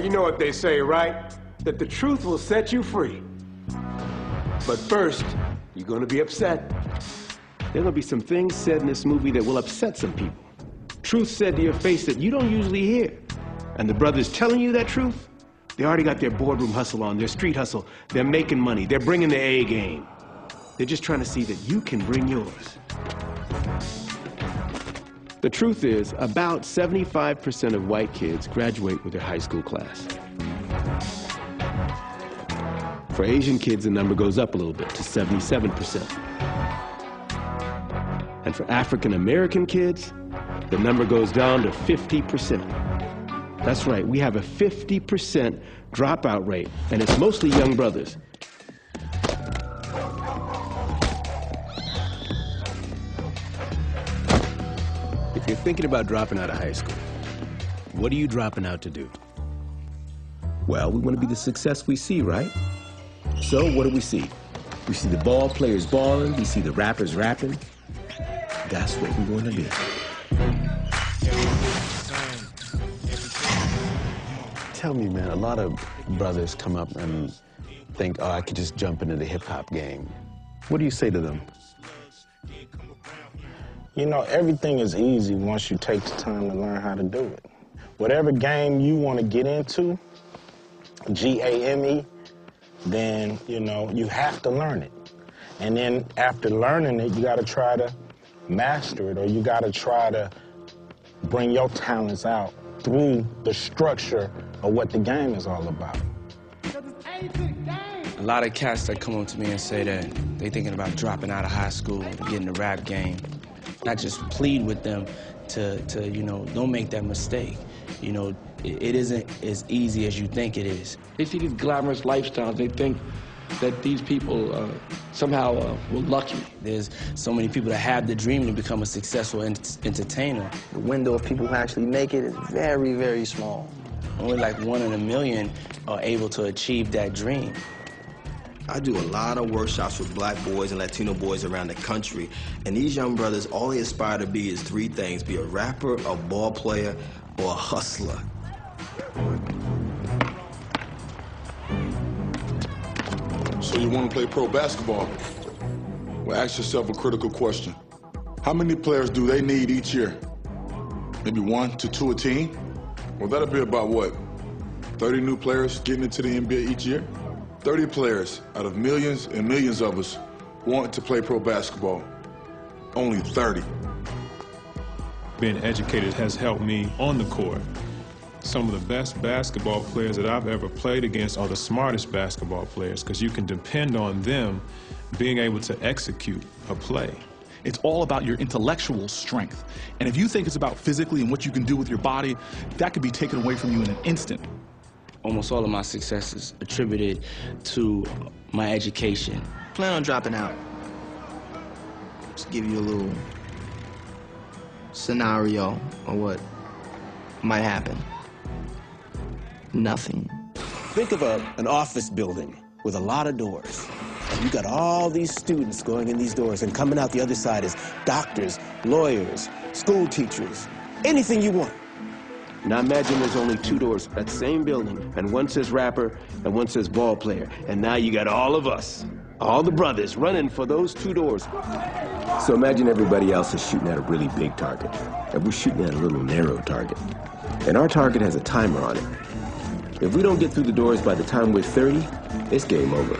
You know what they say, right? That the truth will set you free. But first, you're gonna be upset. There are gonna be some things said in this movie that will upset some people. Truth said to your face that you don't usually hear. And the brothers telling you that truth, they already got their boardroom hustle on, their street hustle. They're making money, they're bringing the A game. They're just trying to see that you can bring yours. The truth is, about 75% of white kids graduate with their high school class. For Asian kids, the number goes up a little bit to 77%. And for African American kids, the number goes down to 50%. That's right, we have a 50% dropout rate, and it's mostly young brothers. If you're thinking about dropping out of high school, what are you dropping out to do? Well, we want to be the success we see, right? So what do we see? We see the ball players balling, we see the rappers rapping. That's what we want to be. Tell me, man, a lot of brothers come up and think, oh, I could just jump into the hip-hop game. What do you say to them? You know, everything is easy once you take the time to learn how to do it. Whatever game you want to get into, G-A-M-E, then, you know, you have to learn it. And then after learning it, you got to try to master it, or you got to try to bring your talents out through the structure of what the game is all about. A lot of cats that come up to me and say that they thinking about dropping out of high school to get in the rap game. I just plead with them to you know, don't make that mistake. You know, it isn't as easy as you think it is. They see these glamorous lifestyles. They think that these people somehow were lucky. There's so many people that have the dream to become a successful entertainer. The window of people who actually make it is very, very small. Only like 1 in a million are able to achieve that dream. I do a lot of workshops with black boys and Latino boys around the country, and these young brothers, all they aspire to be is 3 things: be a rapper, a ball player, or a hustler. So you want to play pro basketball? Well, ask yourself a critical question. How many players do they need each year? Maybe 1 to 2 a team? Well, that'll be about what? 30 new players getting into the NBA each year? 30 players out of millions and millions of us want to play pro basketball. Only 30. Being educated has helped me on the court. Some of the best basketball players that I've ever played against are the smartest basketball players, because you can depend on them being able to execute a play. It's all about your intellectual strength. And if you think it's about physically and what you can do with your body, that could be taken away from you in an instant. Almost all of my success is attributed to my education. Plan on dropping out. Just give you a little scenario of what might happen. Nothing. Think of an office building with a lot of doors. And you got all these students going in these doors, and coming out the other side is doctors, lawyers, school teachers, anything you want. Now imagine there's only 2 doors at the same building, and one says rapper and one says ball player. And now you got all of us, all the brothers, running for those 2 doors. So imagine everybody else is shooting at a really big target, and we're shooting at a little narrow target. And our target has a timer on it. If we don't get through the doors by the time we're 30, it's game over.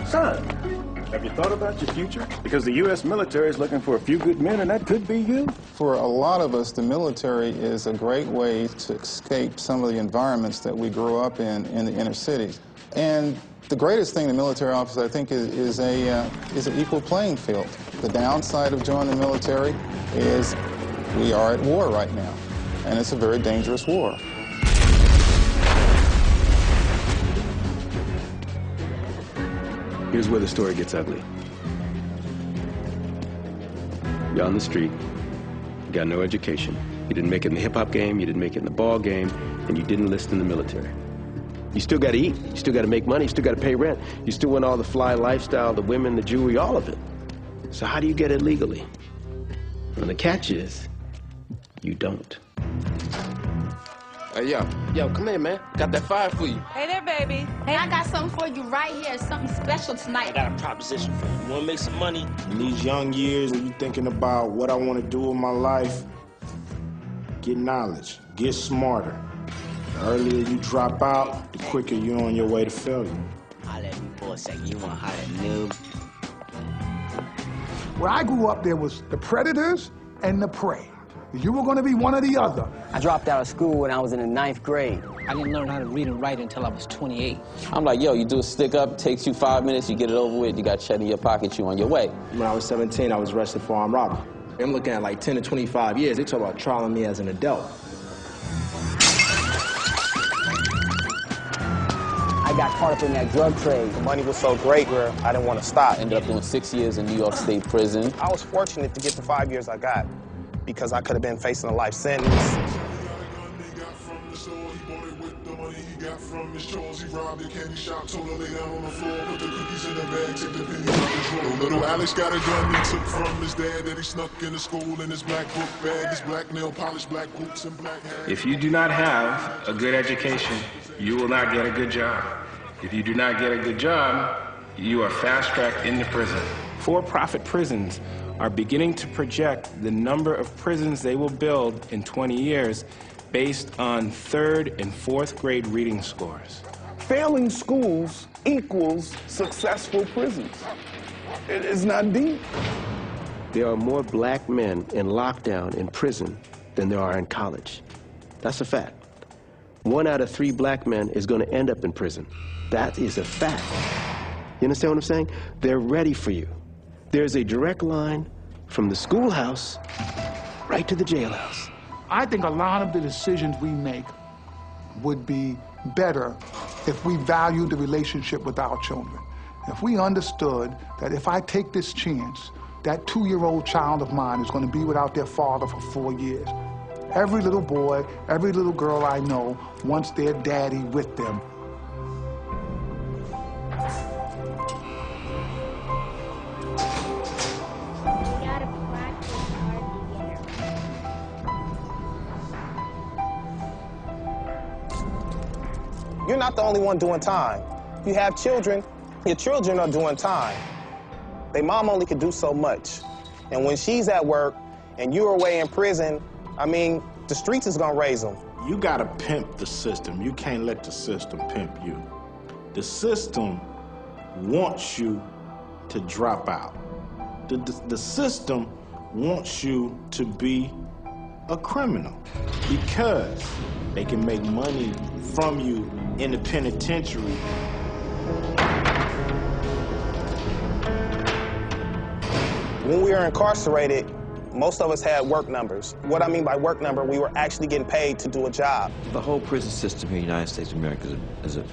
Son, have you thought about your future? Because the U.S. military is looking for a few good men, and that could be you. For a lot of us, the military is a great way to escape some of the environments that we grew up in the inner cities. And the greatest thing the military offers, I think, is an equal playing field. The downside of joining the military is we are at war right now, and it's a very dangerous war. Here's where the story gets ugly. You're on the street, you got no education. You didn't make it in the hip-hop game, you didn't make it in the ball game, and you didn't enlist in the military. You still got to eat, you still got to make money, you still got to pay rent, you still want all the fly lifestyle, the women, the jewelry, all of it. So how do you get it legally? Well, the catch is, you don't. Hey, yo, come here, man. Got that fire for you. Hey there, baby. Hey, I got something for you right here. Something special tonight. I got a proposition for you. You want to make some money? In these young years, when you're thinking about what I want to do with my life, get knowledge, get smarter. The earlier you drop out, the quicker you're on your way to failure. Holla at me for a second. You want to holler at noob? Where I grew up, there was the predators and the prey. You were going to be one or the other. I dropped out of school when I was in the 9th grade. I didn't learn how to read and write until I was 28. I'm like, yo, you do a stick up, takes you 5 minutes, you get it over with, you got cheddar in your pocket, you on your way. When I was 17, I was arrested for armed robbery. I'm looking at like 10 to 25 years. They talk about trialing me as an adult. I got caught up in that drug trade. The money was so great where I didn't want to stop. Ended up doing 6 years in New York State Prison. I was fortunate to get the 5 years I got because I could have been facing a life sentence. Little Alex got a gun he took from his dad that he snuck in the school in his black book bag, his black nail polish, black boots, and black hair. If you do not have a good education, you will not get a good job. If you do not get a good job, you are fast-tracked into prison. For-profit prisons are beginning to project the number of prisons they will build in 20 years based on 3rd and 4th grade reading scores. Failing schools equals successful prisons. It's not deep. There are more black men in lockdown in prison than there are in college. That's a fact. 1 out of 3 black men is going to end up in prison. That is a fact. You understand what I'm saying? They're ready for you. There's a direct line from the schoolhouse right to the jailhouse. I think a lot of the decisions we make would be better if we valued the relationship with our children. If we understood that if I take this chance, that 2-year-old child of mine is going to be without their father for 4 years. Every little boy, every little girl I know wants their daddy with them. You're not the only one doing time. You have children, your children are doing time. Their mom only could do so much. And when she's at work and you're away in prison, I mean, the streets is gonna raise them. You gotta pimp the system. You can't let the system pimp you. The system wants you to drop out. The system wants you to be a criminal because they can make money from you in the penitentiary. When we were incarcerated, most of us had work numbers. What I mean by work number, we were actually getting paid to do a job. The whole prison system here in the United States of America is a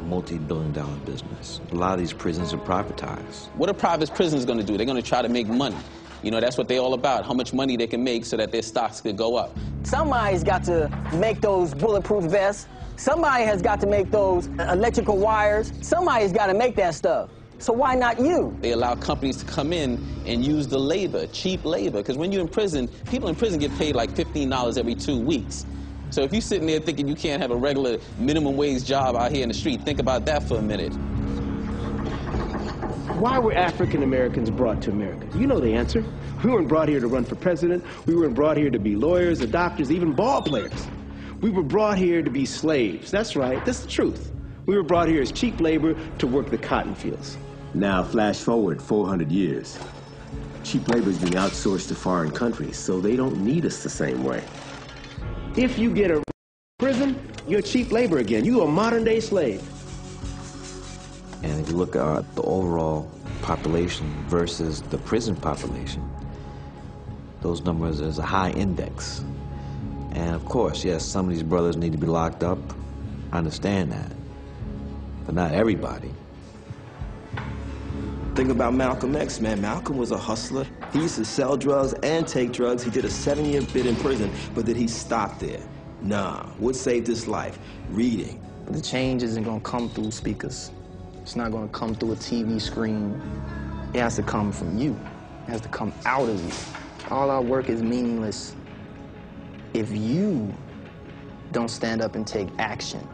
multi-billion-dollar business. A lot of these prisons are privatized. What are private prisons going to do? They're going to try to make money. You know, that's what they're all about, how much money they can make so that their stocks could go up. Somebody's got to make those bulletproof vests. Somebody has got to make those electrical wires. Somebody's got to make that stuff. So why not you? They allow companies to come in and use the labor, cheap labor, because when you're in prison, people in prison get paid like $15 every 2 weeks. So if you're sitting there thinking you can't have a regular minimum wage job out here in the street, think about that for a minute. Why were African Americans brought to America? You know the answer. We weren't brought here to run for president. We weren't brought here to be lawyers or doctors, even ball players. We were brought here to be slaves. That's right. That's the truth. We were brought here as cheap labor to work the cotton fields. Now, flash forward 400 years. Cheap labor is being outsourced to foreign countries, so they don't need us the same way. If you get a prison, you're cheap labor again. You're a modern-day slave. And if you look at the overall population versus the prison population, those numbers is a high index. And of course, yes, some of these brothers need to be locked up. I understand that. But not everybody. Think about Malcolm X, man. Malcolm was a hustler. He used to sell drugs and take drugs. He did a 7-year bid in prison, but did he stop there? Nah. What saved his life? Reading. But the change isn't gonna come through speakers. It's not gonna come through a TV screen. It has to come from you. has to come out of you. All our work is meaningless if you don't stand up and take action.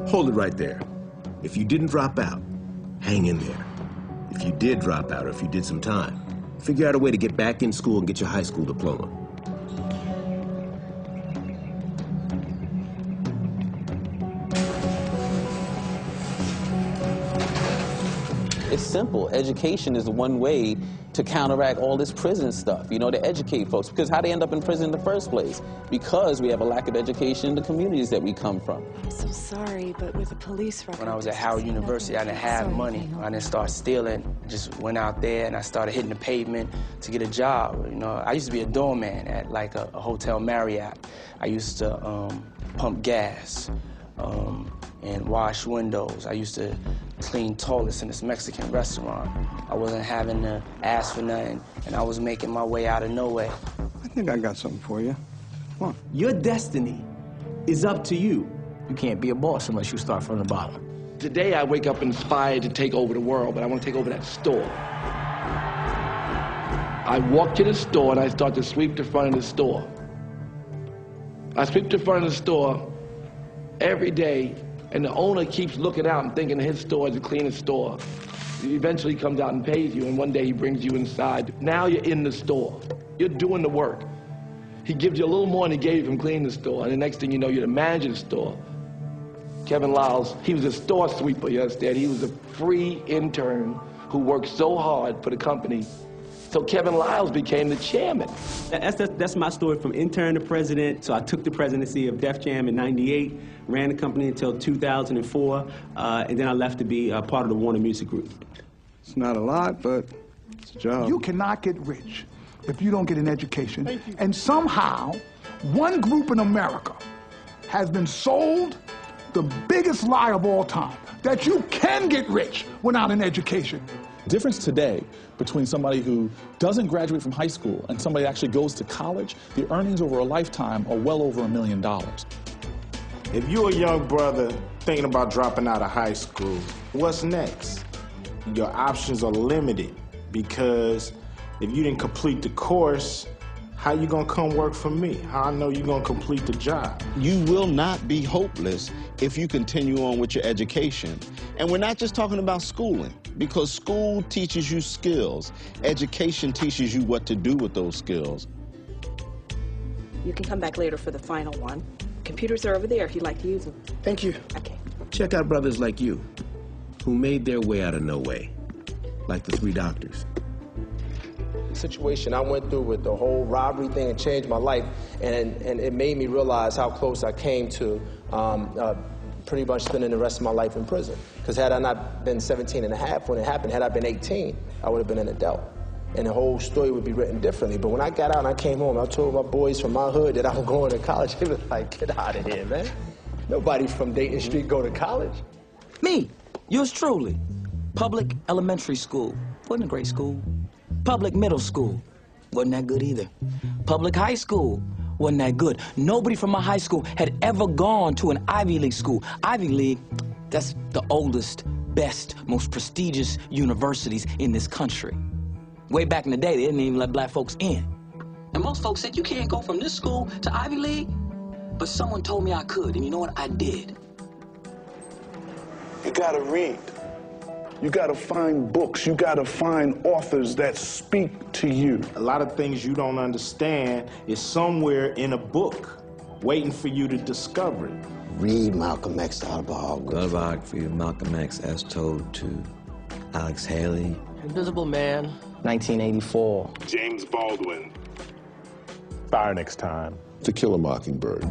Hold it right there. If you didn't drop out, hang in there. If you did drop out, or if you did some time, figure out a way to get back in school and get your high school diploma. It's simple. Education is the one way to counteract all this prison stuff, you know, to educate folks. Because how they end up in prison in the first place? Because we have a lack of education in the communities that we come from. I'm so sorry, but with the police record... When I was at Howard University, I didn't have money. I didn't start stealing. I just went out there and I started hitting the pavement to get a job. You know, I used to be a doorman at like a Hotel Marriott. I used to pump gas and wash windows. I used to clean toilets in this Mexican restaurant. I wasn't having to ask for nothing, and I was making my way out of nowhere. I think I got something for you. Come on. Your destiny is up to you. You can't be a boss unless you start from the bottom. Today I wake up inspired to take over the world, but I want to take over that store. I walk to the store and I start to sweep the front of the store. I sweep the front of the store every day, and the owner keeps looking out and thinking his store is the cleanest store. He eventually comes out and pays you, and one day he brings you inside. Now you're in the store. You're doing the work. He gives you a little more than he gave you from cleaning the store, and the next thing you know, you're the manager of the store. Kevin Liles, he was a store sweeper, you understand? He was a free intern who worked so hard for the company. So Kevin Liles became the chairman. That's my story from intern to president. So I took the presidency of Def Jam in '98, ran the company until 2004, and then I left to be part of the Warner Music Group. It's not a lot, but it's a job. You cannot get rich if you don't get an education. And somehow, one group in America has been sold the biggest lie of all time, that you can get rich without an education. The difference today between somebody who doesn't graduate from high school and somebody that actually goes to college, the earnings over a lifetime are well over $1 million. If you're a young brother thinking about dropping out of high school, what's next? Your options are limited because if you didn't complete the course, how you gonna come work for me? How I know you gonna complete the job? You will not be hopeless if you continue on with your education. And we're not just talking about schooling, because school teaches you skills. Education teaches you what to do with those skills. You can come back later for the final one. Computers are over there if you'd like to use them. Thank you. Okay. Check out brothers like you, who made their way out of no way, like the 3 doctors. Situation I went through with the whole robbery thing and changed my life, and it made me realize how close I came to pretty much spending the rest of my life in prison. Because had I not been 17 and a half when it happened, had I been 18, I would have been an adult. And the whole story would be written differently. But when I got out and I came home, I told my boys from my hood that I was going to college. They was like, get out of here, man. Nobody from Dayton Street go to college. Me, yours truly. Public elementary school. Wasn't a great school. Public middle school. Wasn't that good either. Public high school. Wasn't that good. Nobody from my high school had ever gone to an Ivy League school. Ivy League, that's the oldest, best, most prestigious universities in this country. Way back in the day, they didn't even let black folks in. And most folks said, you can't go from this school to Ivy League. But someone told me I could, and you know what? I did. You gotta read. You gotta find books. You gotta find authors that speak to you. A lot of things you don't understand is somewhere in a book waiting for you to discover it. Read Malcolm X autobiography. The autobiography of Malcolm X as told to Alex Haley. Invisible Man, 1984. James Baldwin. Fire Next Time. To Kill a Mockingbird.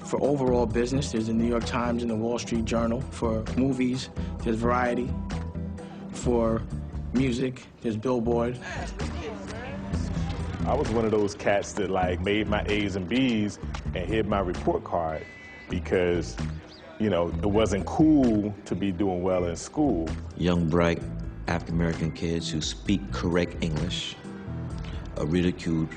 For overall business, there's the New York Times and the Wall Street Journal. For movies, there's Variety. For music, there's Billboard. I was one of those cats that like made my A's and B's and hid my report card because, you know, it wasn't cool to be doing well in school. Young, bright African-American kids who speak correct English are ridiculed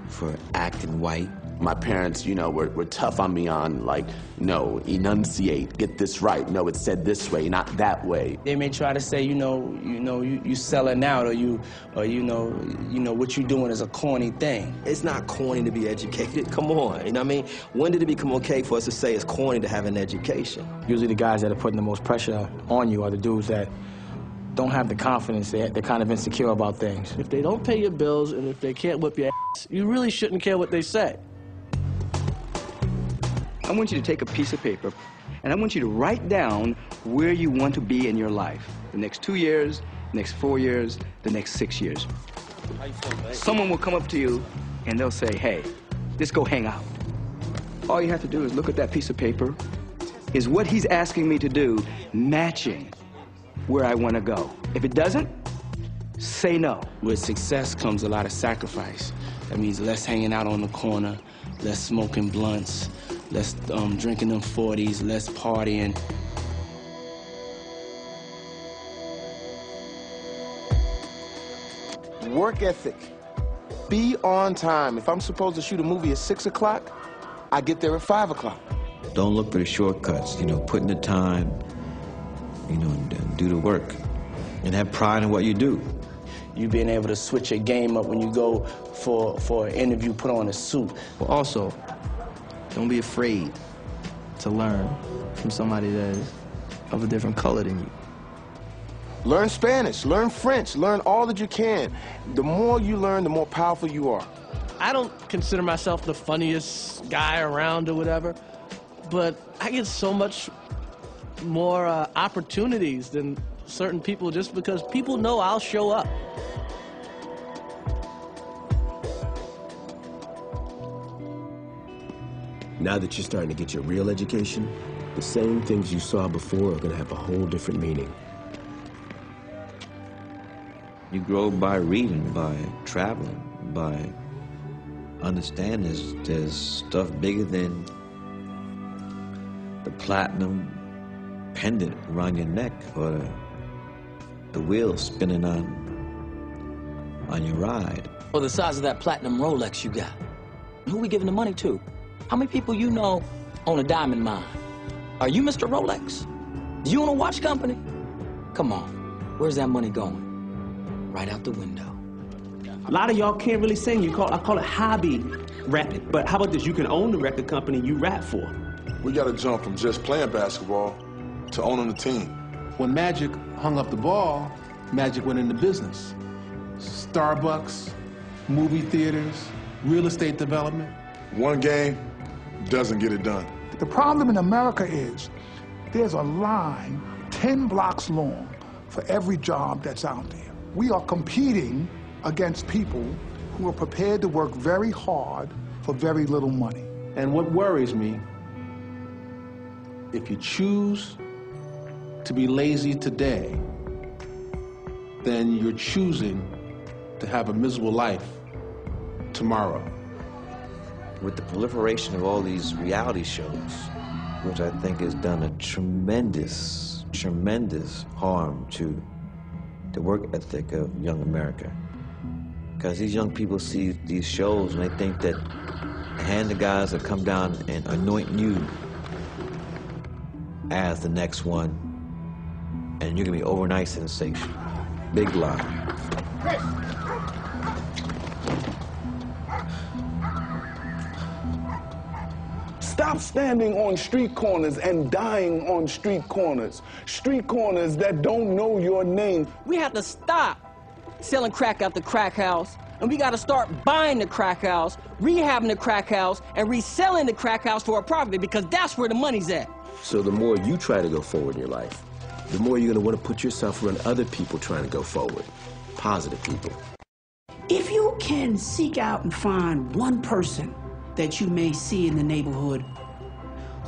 for acting white My parents, you know, were tough on me on, like, no, enunciate, get this right. No, it's said this way, not that way. They may try to say, you selling out, or you know, what you're doing is a corny thing. It's not corny to be educated. Come on, you know what I mean? When did it become okay for us to say it's corny to have an education? Usually the guys that are putting the most pressure on you are the dudes that don't have the confidence. They're kind of insecure about things. If they don't pay your bills and if they can't whip your ass, you really shouldn't care what they say. I want you to take a piece of paper and I want you to write down where you want to be in your life. The next 2 years, the next 4 years, the next 6 years. Someone will come up to you and they'll say, hey, let's go hang out. All you have to do is look at that piece of paper. Is what he's asking me to do matching where I want to go? If it doesn't, say no. With success comes a lot of sacrifice. That means less hanging out on the corner, less smoking blunts, less drinking them 40s, less partying. Work ethic. Be on time. If I'm supposed to shoot a movie at 6 o'clock, I get there at 5 o'clock. Don't look for the shortcuts, put in the time, and do the work. And have pride in what you do. You being able to switch your game up when you go for an interview, put on a suit. But also, don't be afraid to learn from somebody that is of a different color than you. Learn Spanish, learn French, learn all that you can. The more you learn, the more powerful you are. I don't consider myself the funniest guy around or whatever, but I get so much more opportunities than certain people just because people know I'll show up. Now that you're starting to get your real education, the same things you saw before are going to have a whole different meaning. You grow by reading, by traveling, by understanding there's stuff bigger than the platinum pendant around your neck or the wheel spinning on your ride. Or the size of that platinum Rolex you got. Who we giving the money to? How many people you know own a diamond mine? Are you Mr. Rolex? Do you own a watch company? Come on, where's that money going? Right out the window. A lot of y'all can't really sing. I call it hobby rapping. But how about this? You can own the record company you rap for. We got to jump from just playing basketball to owning the team. When Magic hung up the ball, Magic went into business. Starbucks, movie theaters, real estate development. One game doesn't get it done. The problem in America is there's a line 10 blocks long for every job that's out there. We are competing against people who are prepared to work very hard for very little money. And what worries me, if you choose to be lazy today, then you're choosing to have a miserable life tomorrow. With the proliferation of all these reality shows, which I think has done a tremendous, tremendous harm to the work ethic of young America. Because these young people see these shows and they think that hand the guys that come down and anoint you as the next one, and you're gonna be overnight sensation. Big lie. Stop standing on street corners and dying on street corners. Street corners that don't know your name. We have to stop selling crack out the crack house, and we got to start buying the crack house, rehabbing the crack house, and reselling the crack house for a profit, because that's where the money's at. So the more you try to go forward in your life, the more you're going to want to put yourself around other people trying to go forward. Positive people. If you can seek out and find one person that you may see in the neighborhood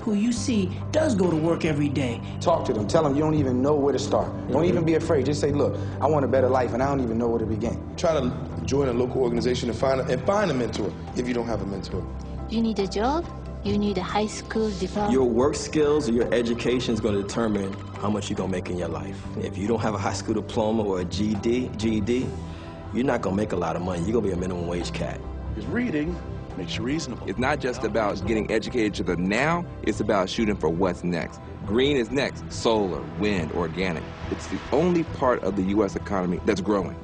who you see does go to work every day. Talk to them. Tell them you don't even know where to start. Don't even be afraid. Just say, look, I want a better life, and I don't even know where to begin. Try to join a local organization and find a mentor if you don't have a mentor. You need a job. You need a high school diploma. Your work skills or your education is going to determine how much you're going to make in your life. If you don't have a high school diploma or a GED, you're not going to make a lot of money. You're going to be a minimum wage cat. Is reading Makes you reasonable. It's not just about getting educated to the now, it's about shooting for what's next. Green is next, solar, wind, organic. It's the only part of the U.S. economy that's growing.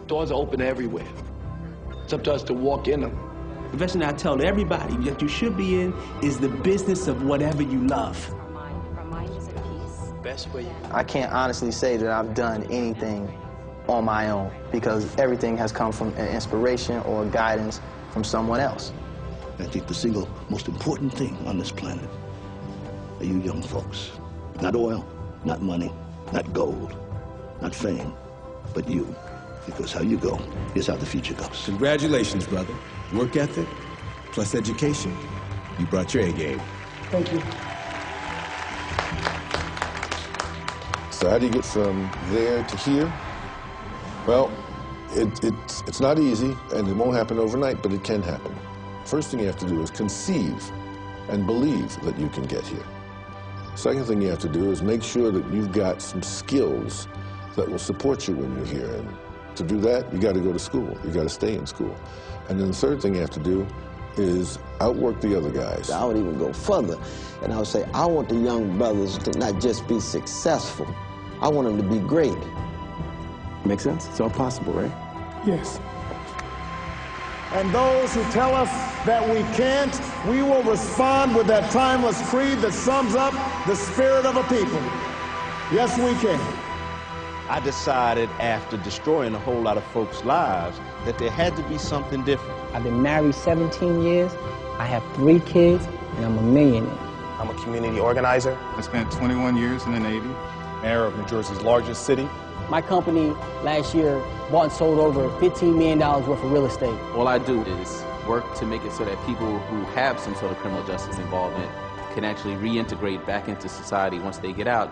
Doors are open everywhere. It's up to us to walk in them. The profession I tell everybody that you should be in is the business of whatever you love. Best way. I can't honestly say that I've done anything on my own because everything has come from an inspiration or guidance from someone else. I think the single most important thing on this planet are you young folks. Not oil, not money, not gold, not fame, but you. Because how you go is how the future goes. Congratulations, brother. Work ethic plus education. You brought your A game. Thank you. So how do you get from there to here? Well, it's not easy, and it won't happen overnight, but it can happen. First thing you have to do is conceive and believe that you can get here. Second thing you have to do is make sure that you've got some skills that will support you when you're here. And to do that, you got to go to school. You got to stay in school. And then the third thing you have to do is outwork the other guys. I would even go further, and I would say, I want the young brothers to not just be successful, I want them to be great. Make sense? It's all possible, right? Yes. And those who tell us that we can't, we will respond with that timeless creed that sums up the spirit of a people. Yes, we can. I decided after destroying a whole lot of folks' lives that there had to be something different. I've been married 17 years, I have 3 kids, and I'm a millionaire. I'm a community organizer. I spent 21 years in the Navy, mayor of New Jersey's largest city. My company last year bought and sold over $15 million worth of real estate. All I do is work to make it so that people who have some sort of criminal justice involvement can actually reintegrate back into society once they get out